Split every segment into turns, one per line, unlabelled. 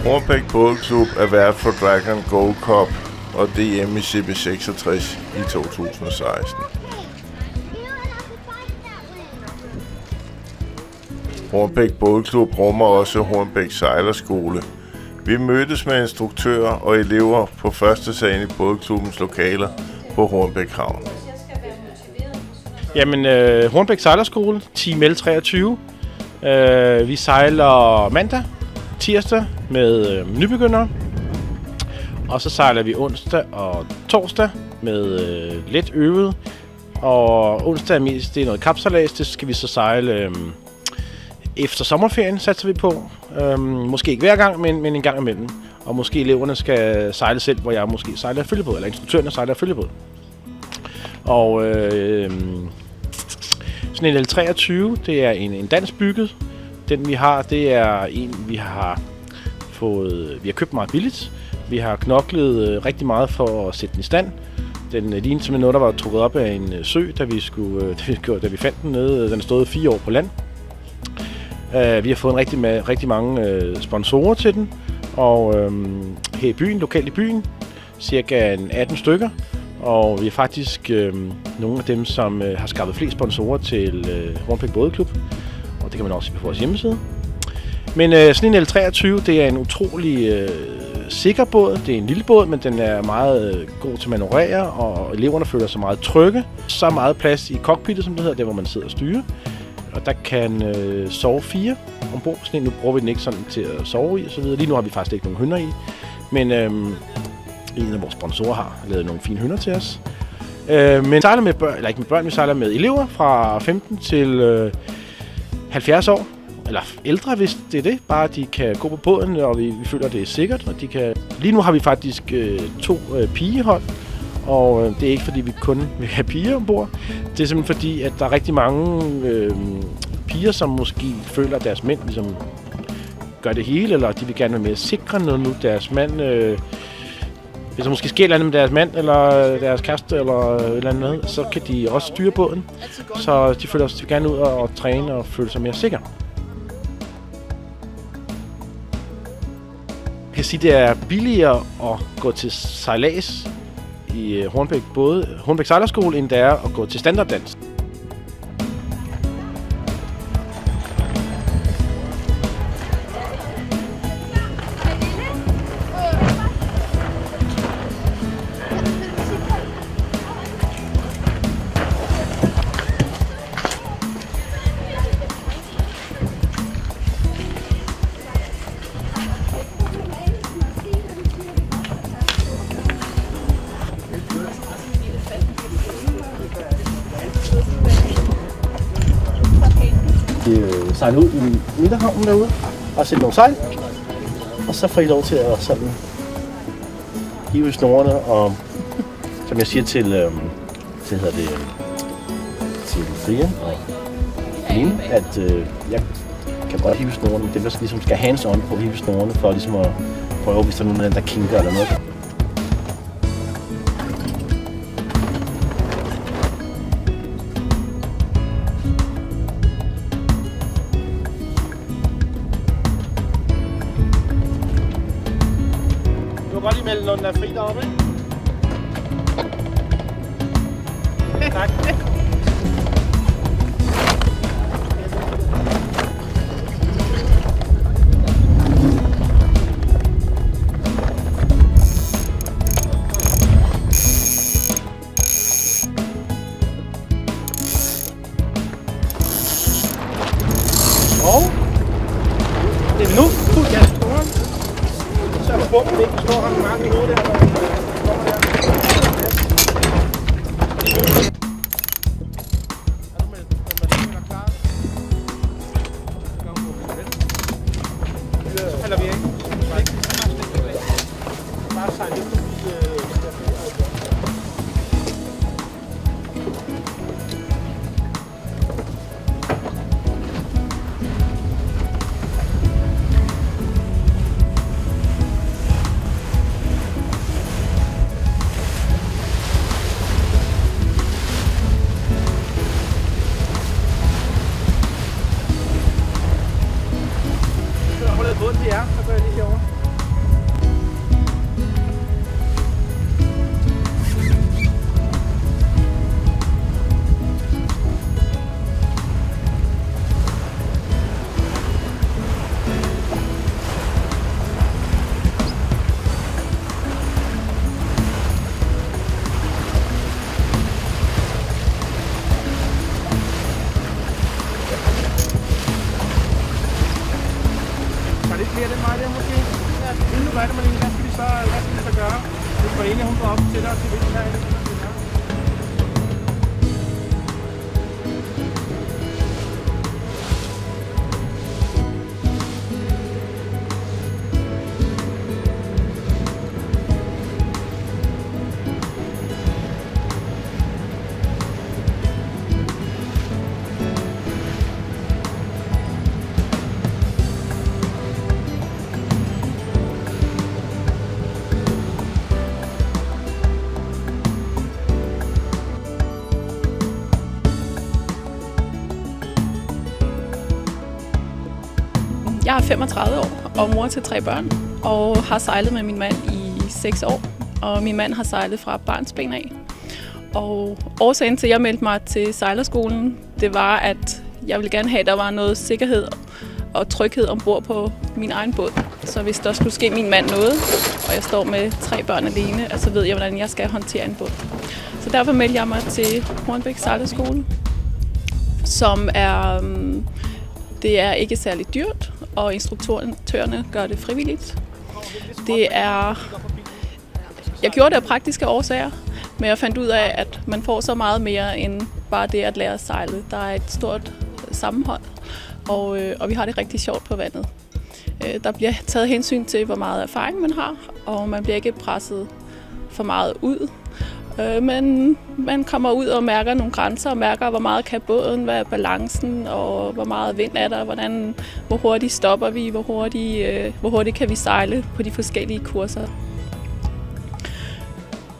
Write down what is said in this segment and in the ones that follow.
Hornbæk Bådklub er vært for Dragon Gold Cup og DM i CB66 i 2016. Hornbæk Bådklub rummer også Hornbæk Sejlerskole. Vi mødtes med instruktører og elever på første sal i bådklubbens lokaler på Hornbæk Havn.
Jamen, Hornbæk Sejlerskole, Team L23. Vi sejler mandag, tirsdag med nybegyndere. Og så sejler vi onsdag og torsdag med let øvet. Og onsdag er mest det er noget kapsejlads, det skal vi så sejle efter sommerferien, satser vi på. Måske ikke hver gang, men en gang imellem. Og måske eleverne skal sejle selv, hvor jeg måske sejler af følgebåd, eller instruktørerne sejler af følgebåd. Og sådan en L23, det er en dansk bygget. Den vi har, det er en vi har købt meget billigt. Vi har knoklet rigtig meget for at sætte den i stand. Den lignede som noget, der var trukket op af en sø, da vi fandt den nede. Den stod 4 år på land. Vi har fået rigtig mange sponsorer til den. Og her i byen, lokalt i byen, cirka 18 stykker. Og vi er faktisk nogle af dem, som har skaffet flest sponsorer til Hornbæk Bådklub. Og det kan man også se på vores hjemmeside. Men sådan en L23, det er en utrolig sikker båd. Det er en lille båd, men den er meget god til at manøvrere, og eleverne føler sig meget trygge. Så meget plads i cockpittet, som det hedder, der hvor man sidder og styrer. Og der kan sove 4 ombord. Sådan en, nu bruger vi den ikke sådan til at sove i og så videre. Lige nu har vi faktisk ikke nogen hynder i. Men en af vores sponsorer har lavet nogle fine hynder til os. Men vi sejler med børn, eller ikke med børn, vi sejler med elever fra 15 til 70 år. Eller ældre, hvis det er det. Bare de kan gå på båden, og vi føler, det er sikkert. Og de kan... Lige nu har vi faktisk 2 pigehold. Og det er ikke fordi, vi kun vil have piger ombord. Det er simpelthen fordi, at der er rigtig mange piger, som måske føler, at deres mænd ligesom gør det hele. Eller de vil gerne være mere sikre, når nu deres mand... hvis der måske sker noget med deres mand, eller deres kæreste, eller et eller andet, så kan de også styre båden. Så de føler også gerne ud og træne og føle sig mere sikre. Jeg kan sige, det er billigere at gå til sejlads i Hornbæk Sejlerskole, end det er at gå til standarddans. Sejle ud i midterhavnen derude og sætte nogle sejl, og så får I lov til at sådan hive snorene, og som jeg siger til Brian og Line, at jeg kan godt hive snorene, dem der ligesom skal hands on på at hive snorene, for ligesom at prøve, hvis der er nogen af dem, der kinker eller noget. Du kan godt lige melde, når den er fri deroppe, ikke? Tak. Og det er vi nu. Fuld gas på den. Så er der bomben ikke. Står her med mange ude der. Eller vi ikke. Bare sejle lidt forbi. Båden til jer, så går jeg lige herovre. Ane, hun går op til dig til vinden herinde.
Jeg er 35 år og mor til 3 børn, og har sejlet med min mand i 6 år. Og min mand har sejlet fra barnsben af. Og årsagen til, at jeg meldte mig til sejlerskolen, det var, at jeg ville gerne have, at der var noget sikkerhed og tryghed ombord på min egen båd. Så hvis der skulle ske min mand noget, og jeg står med 3 børn alene, så ved jeg, hvordan jeg skal håndtere en båd. Så derfor meldte jeg mig til Hornbæk Sejlerskole, som er... Det er ikke særlig dyrt, og instruktørerne gør det frivilligt. Jeg gjorde det af praktiske årsager, men jeg fandt ud af, at man får så meget mere end bare det at lære at sejle. Der er et stort sammenhold, og vi har det rigtig sjovt på vandet. Der bliver taget hensyn til, hvor meget erfaring man har, og man bliver ikke presset for meget ud. Men man kommer ud og mærker nogle grænser, og mærker, hvor meget kan båden, hvad er balancen, og hvor meget vind er der, hvor hurtigt stopper vi, hvor hurtigt kan vi sejle på de forskellige kurser.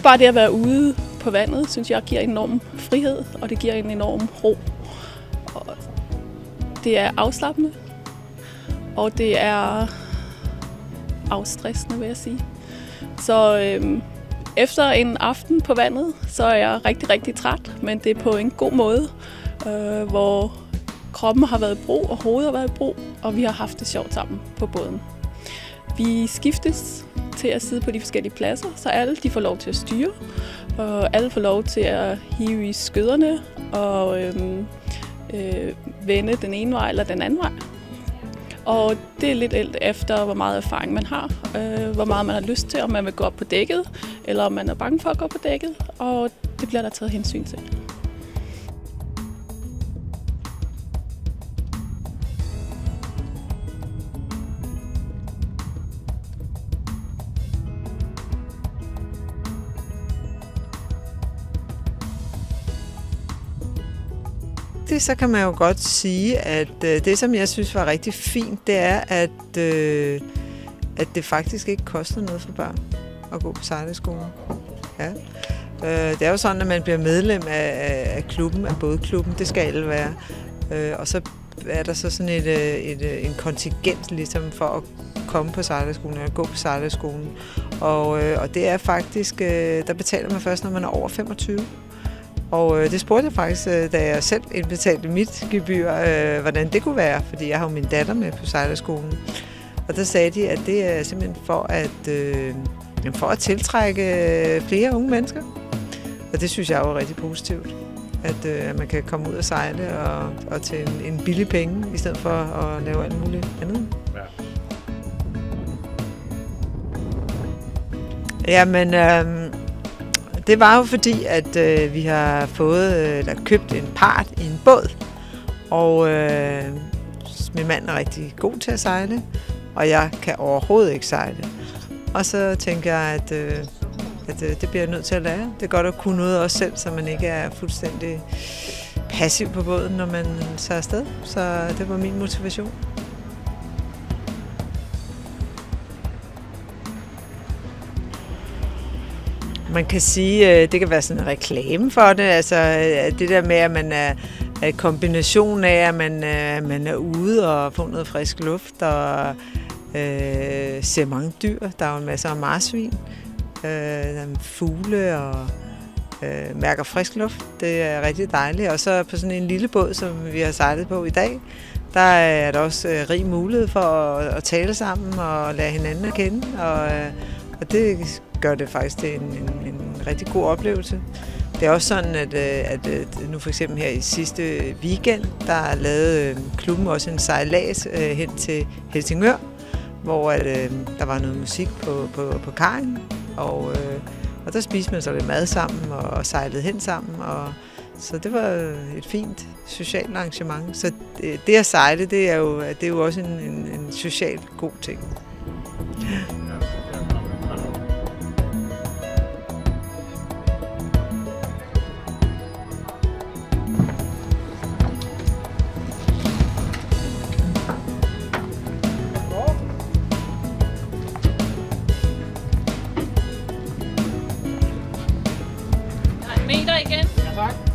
Bare det at være ude på vandet, synes jeg, giver enorm frihed, og det giver en enorm ro. Og det er afslappende, og det er afstressende, vil jeg sige. Så efter en aften på vandet, så er jeg rigtig, rigtig træt, men det er på en god måde, hvor kroppen har været i brug, og hovedet har været i brug, og vi har haft det sjovt sammen på båden. Vi skiftes til at sidde på de forskellige pladser, så alle de får lov til at styre, og alle får lov til at hive i skøderne og vende den ene vej eller den anden vej. Og det er lidt efter, hvor meget erfaring man har, hvor meget man har lyst til, om man vil gå op på dækket, eller om man er bange for at gå på dækket, og det bliver der taget hensyn til.
Så kan man jo godt sige, at det, som jeg synes var rigtig fint, det er, at det faktisk ikke koster noget for børn at gå på sejlerskolen. Ja. Det er jo sådan, at man bliver medlem af klubben, af bådklubben. Det skal alle være. Og så er der så sådan en kontingent ligesom for at komme på sejlerskolen eller gå på sejlerskolen. Og det er faktisk, der betaler man først, når man er over 25. Og det spurgte jeg faktisk, da jeg selv indbetalte mit gebyr, hvordan det kunne være, fordi jeg har jo min datter med på sejlerskolen. Og der sagde de, at det er simpelthen for at tiltrække flere unge mennesker. Og det synes jeg er jo rigtig positivt, at man kan komme ud og sejle og til en billig penge, i stedet for at lave alt muligt andet. Ja. Jamen... Det var jo fordi, at vi har købt en part i en båd, og min mand er rigtig god til at sejle, og jeg kan overhovedet ikke sejle. Og så tænker jeg, at det bliver jeg nødt til at lære. Det er godt at kunne noget også selv, så man ikke er fuldstændig passiv på båden, når man tager afsted. Så det var min motivation. Man kan sige, det kan være sådan en reklame for det, altså det der med, at man er kombination af, at man er ude og får noget frisk luft og ser mange dyr. Der er jo en masse af marsvin, fugle og mærker frisk luft. Det er rigtig dejligt. Og så på sådan en lille båd, som vi har sejlet på i dag, der er der også rig mulighed for at tale sammen og lære hinanden at kende. Og det gør det faktisk til en rigtig god oplevelse. Det er også sådan, at nu for eksempel her i sidste weekend, der lavede klubben også en sejlads hen til Helsingør, hvor der var noget musik på kajen, Og der spiste man så lidt mad sammen og sejlede hen sammen. Så det var et fint socialt arrangement. Så det at sejle, det er jo også en socialt god ting.
Meter igen.
Ja, tak.